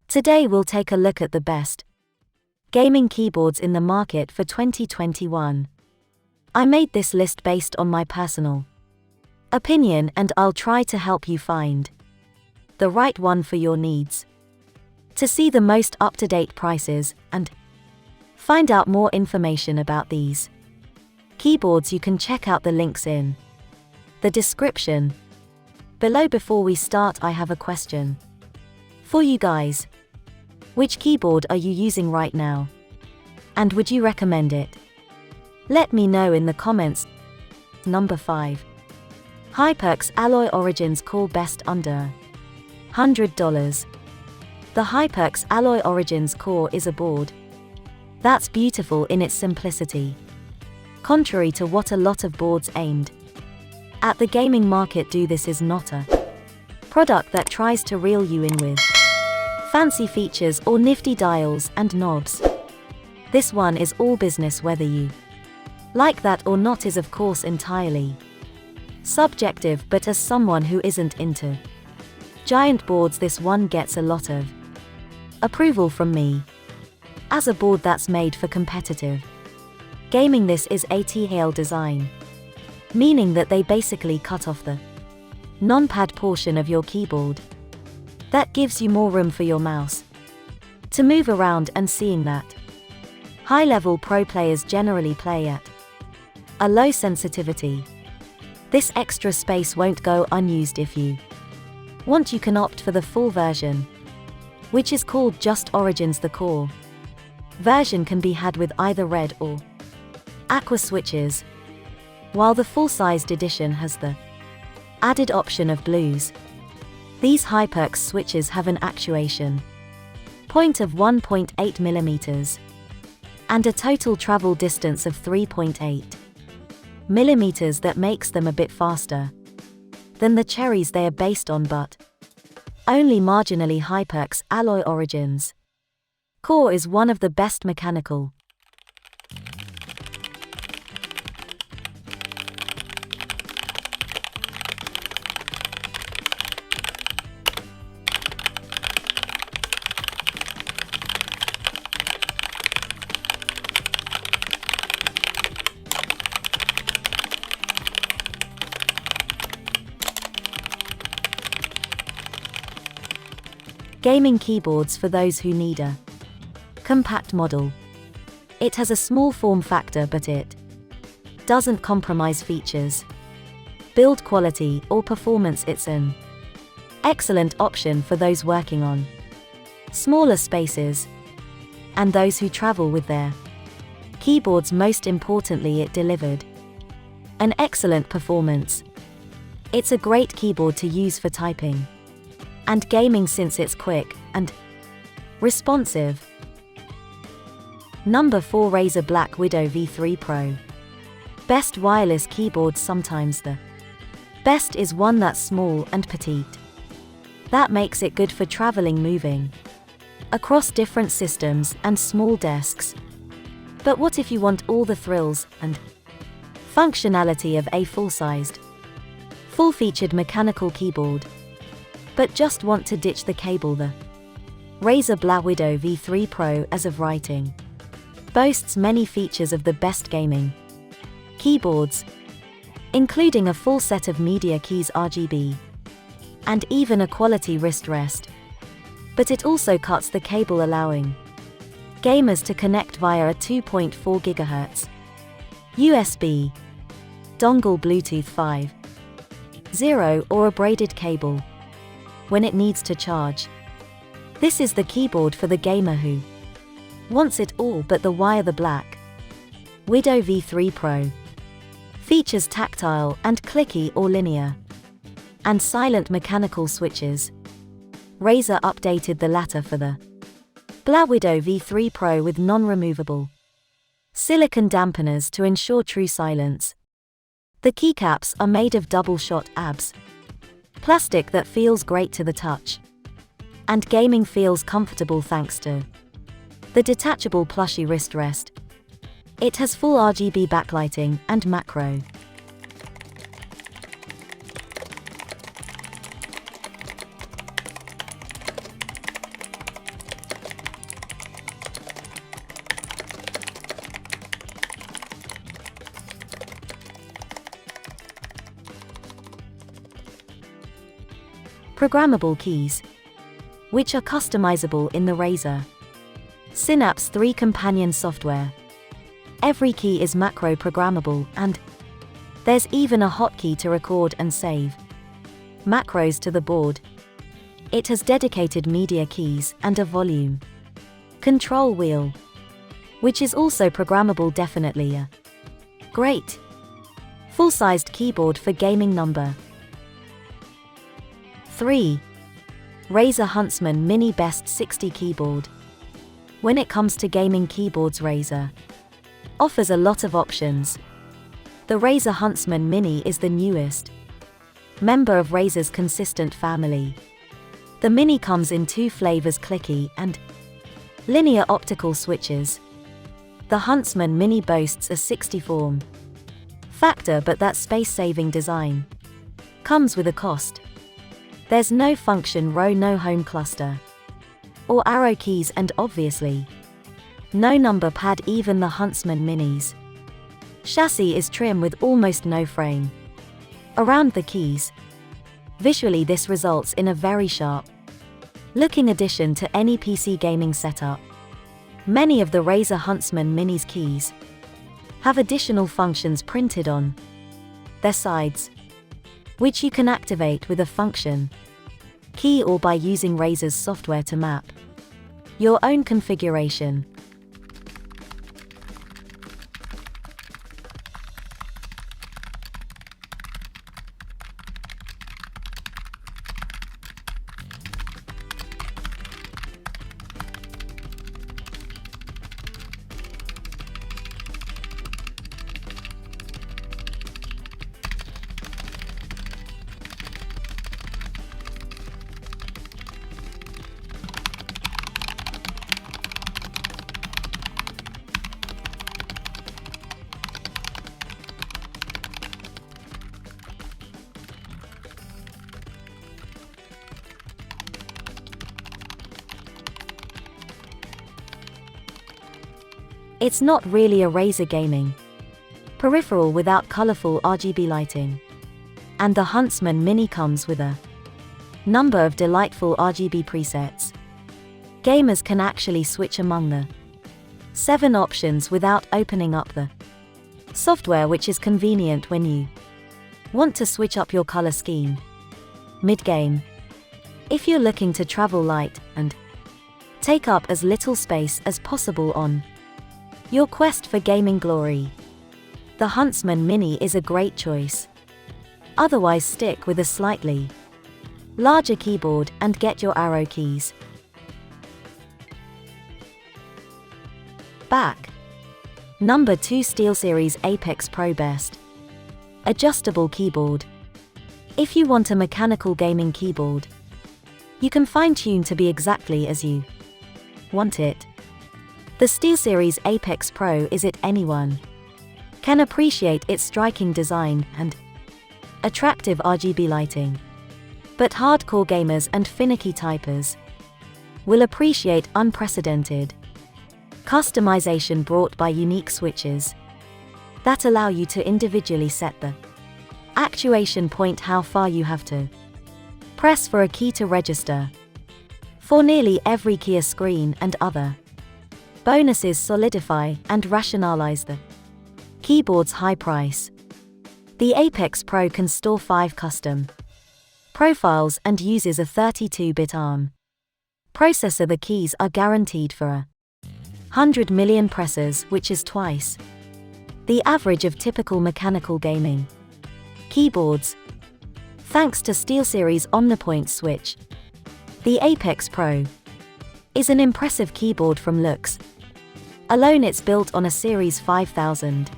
Today we'll take a look at the best gaming keyboards in the market for 2021. I made this list based on my personal opinion, and I'll try to help you find the right one for your needs. To see the most up-to-date prices and find out more information about these keyboards, you can check out the links in the description below. Before we start, I have a question for you guys. Which keyboard are you using right now? And would you recommend it? Let me know in the comments. Number 5. HyperX Alloy Origins Core, best under $100. The HyperX Alloy Origins Core is a board that's beautiful in its simplicity. Contrary to what a lot of boards aimed at the gaming market do, this is not a product that tries to reel you in with fancy features or nifty dials and knobs. This one is all business. Whether you like that or not is of course entirely subjective, but as someone who isn't into giant boards, this one gets a lot of approval from me. As a board that's made for competitive gaming, this is a TL design, meaning that they basically cut off the non-pad portion of your keyboard. That gives you more room for your mouse to move around, and seeing that high-level pro players generally play at a low sensitivity, this extra space won't go unused. If you want, you can opt for the full version, which is called just Origins. The core version can be had with either red or aqua switches, while the full-sized edition has the added option of blues. These HyperX switches have an actuation point of 1.8 mm and a total travel distance of 3.8 mm. That makes them a bit faster than the cherries they are based on, but only marginally. HyperX Alloy Origins Core is one of the best mechanical gaming keyboards for those who need a compact model. It has a small form factor, but it doesn't compromise features, build quality, or performance. It's an excellent option for those working on smaller spaces and those who travel with their keyboards. Most importantly, it delivered an excellent performance. It's a great keyboard to use for typing and gaming since it's quick and responsive. Number 4. Razer Black Widow V3 Pro. Best wireless keyboard. Sometimes the best is one that's small and petite. That makes it good for traveling, moving across different systems and small desks. But what if you want all the thrills and functionality of a full-sized, full-featured mechanical keyboard, but just want to ditch the cable? The Razer Black Widow V3 Pro, as of writing, boasts many features of the best gaming keyboards, including a full set of media keys, RGB, and even a quality wrist rest. But it also cuts the cable, allowing gamers to connect via a 2.4 GHz USB dongle, Bluetooth 5.0, or a braided cable when it needs to charge. This is the keyboard for the gamer who wants it all but the wire. The Black Widow V3 Pro features tactile and clicky or linear and silent mechanical switches. Razer updated the latter for the Black Widow V3 Pro with non-removable silicon dampeners to ensure true silence. The keycaps are made of double-shot ABS plastic that feels great to the touch, and gaming feels comfortable thanks to the detachable plushy wrist rest. It has full RGB backlighting and macro Programmable keys, which are customizable in the Razer Synapse 3 companion software. Every key is macro programmable, and there's even a hotkey to record and save macros to the board. It has dedicated media keys and a volume control wheel, which is also programmable. Definitely a great full-sized keyboard for gaming. Number 3. Razer Huntsman Mini Best 60 Keyboard. When it comes to gaming keyboards, Razer offers a lot of options. The Razer Huntsman Mini is the newest member of Razer's consistent family. The Mini comes in two flavors: clicky and linear optical switches. The Huntsman Mini boasts a 60 form factor, but that space-saving design comes with a cost. There's no function row, no home cluster or arrow keys, and obviously no number pad. Even the Huntsman Mini's chassis is trim with almost no frame around the keys. Visually, this results in a very sharp looking addition to any PC gaming setup. Many of the Razer Huntsman Mini's keys have additional functions printed on their sides, which you can activate with a function key or by using Razer's software to map your own configuration. It's not really a Razer gaming peripheral without colorful RGB lighting. And the Huntsman Mini comes with a number of delightful RGB presets. Gamers can actually switch among the 7 options without opening up the software, which is convenient when you want to switch up your color scheme mid-game. If you're looking to travel light and take up as little space as possible on your quest for gaming glory, the Huntsman Mini is a great choice. Otherwise, stick with a slightly larger keyboard and get your arrow keys back. Number 2. SteelSeries Apex Pro Best Adjustable Keyboard. If you want a mechanical gaming keyboard you can fine-tune to be exactly as you want it, the SteelSeries Apex Pro is it. Anyone can appreciate its striking design and attractive RGB lighting, but hardcore gamers and finicky typers will appreciate unprecedented customization brought by unique switches that allow you to individually set the actuation point, how far you have to press for a key to register for nearly every key. A screen and other bonuses solidify and rationalize the keyboard's high price. The Apex Pro can store 5 custom profiles and uses a 32-bit ARM processor. The keys are guaranteed for 100 million presses, which is twice the average of typical mechanical gaming keyboards. Thanks to SteelSeries Omnipoint switch, the Apex Pro is an impressive keyboard from looks alone. It's built on a Series 5000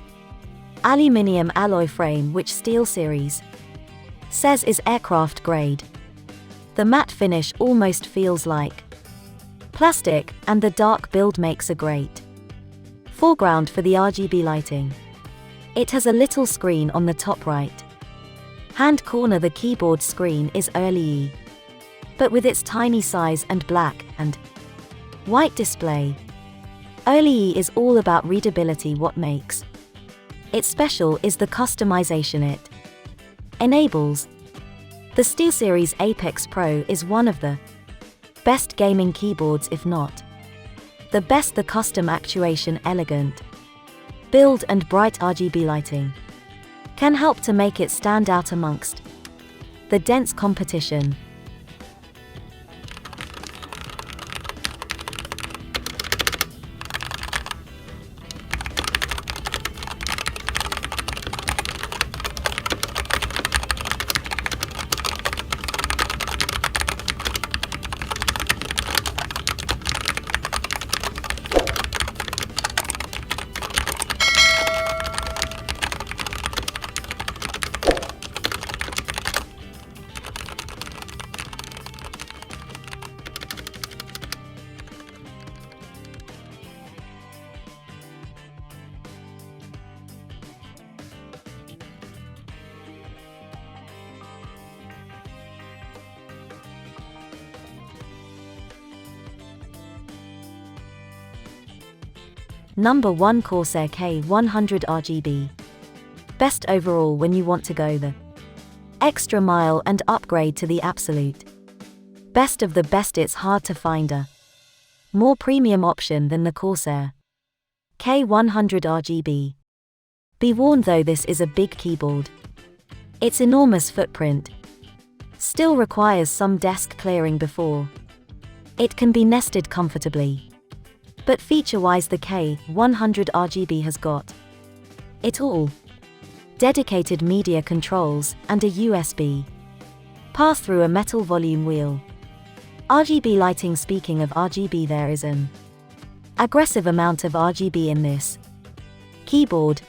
aluminium alloy frame, which SteelSeries says is aircraft grade. The matte finish almost feels like plastic, and the dark build makes a great foreground for the RGB lighting. It has a little screen on the top right hand corner. The keyboard screen is OLED, but with its tiny size and black and white display, OLED is all about readability. What makes it special is the customization it enables. The SteelSeries Apex Pro is one of the best gaming keyboards, if not the best. The custom actuation, elegant build and bright RGB lighting can help to make it stand out amongst the dense competition. Number 1, Corsair K100 RGB. Best overall when you want to go the extra mile and upgrade to the absolute best of the best. It's hard to find a more premium option than the Corsair K100 RGB. Be warned though, this is a big keyboard. Its enormous footprint still requires some desk clearing before it can be nested comfortably. But feature-wise, the K100 RGB has got it all. Dedicated media controls and a USB pass-through, a metal volume wheel, RGB lighting. Speaking of RGB, there is an aggressive amount of RGB in this keyboard.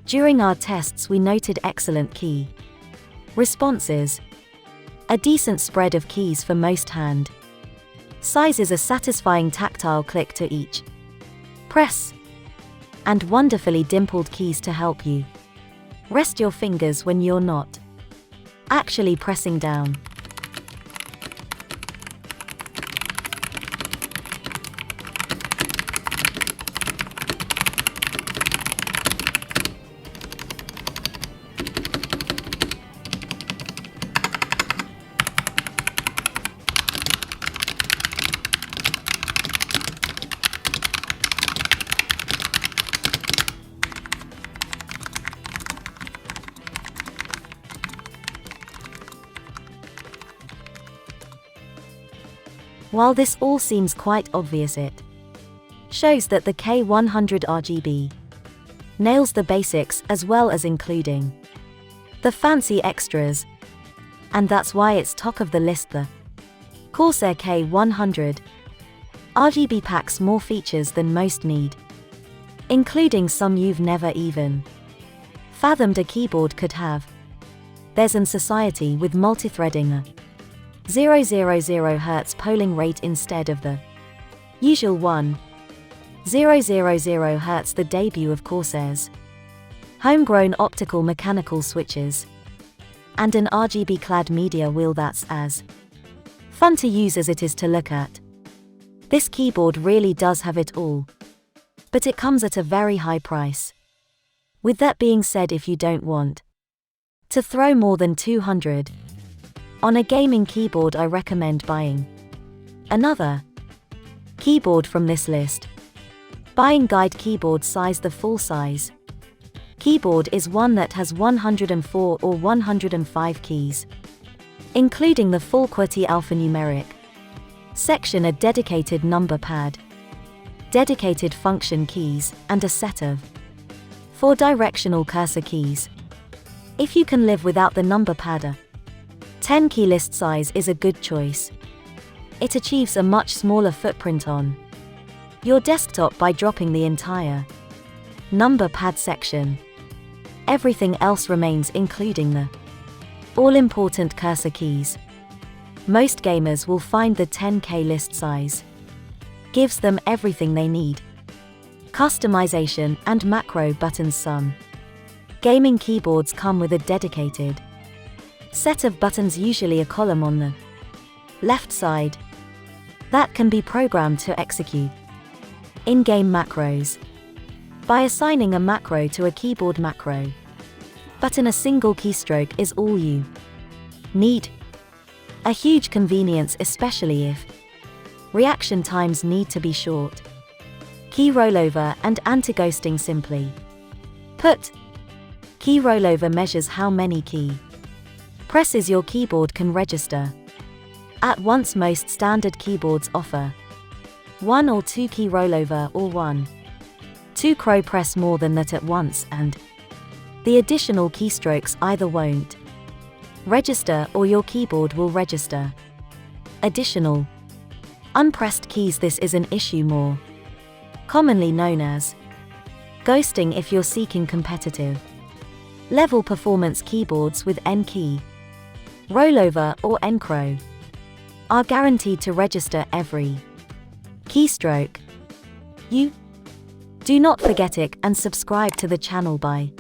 During our tests we noted excellent key responses, a decent spread of keys for most hand sizes, a satisfying tactile click to each press, and wonderfully dimpled keys to help you rest your fingers when you're not actually pressing down. While this all seems quite obvious, it shows that the K100 RGB nails the basics as well as including the fancy extras, and that's why it's top of the list. The Corsair K100 RGB packs more features than most need, including some you've never even fathomed a keyboard could have. There's an society with multithreading, a 000 Hz polling rate instead of the usual 1000 Hz, the debut of Corsair's homegrown optical mechanical switches, and an RGB-clad media wheel that's as fun to use as it is to look at. This keyboard really does have it all, but it comes at a very high price. With that being said, if you don't want to throw more than $200 on a gaming keyboard, I recommend buying another keyboard from this list. Buying guide keyboard size. The full size keyboard is one that has 104 or 105 keys, including the full QWERTY alphanumeric section, a dedicated number pad, dedicated function keys, and a set of 4 directional cursor keys. If you can live without the number pad, a 10-key list size is a good choice. It achieves a much smaller footprint on your desktop by dropping the entire number pad section. Everything else remains, including the all-important cursor keys. Most gamers will find the 10K list size gives them everything they need: customization and macro buttons. Some gaming keyboards come with a dedicated set of buttons, usually a column on the left side, that can be programmed to execute in-game macros by assigning a macro to a keyboard macro button. A single keystroke is all you Need. A huge convenience, especially if reaction times need to be short. Key rollover and anti-ghosting. Simply put, key rollover measures how many key presses your keyboard can register at once. Most standard keyboards offer 1 or 2 key rollover or 1-2 crow press more than that at once, and the additional keystrokes either won't register or your keyboard will register additional unpressed keys. This is an issue more commonly known as ghosting. If you're seeking competitive level performance, keyboards with N-key rollover or N-crow are guaranteed to register every keystroke. You do not forget it and subscribe to the channel by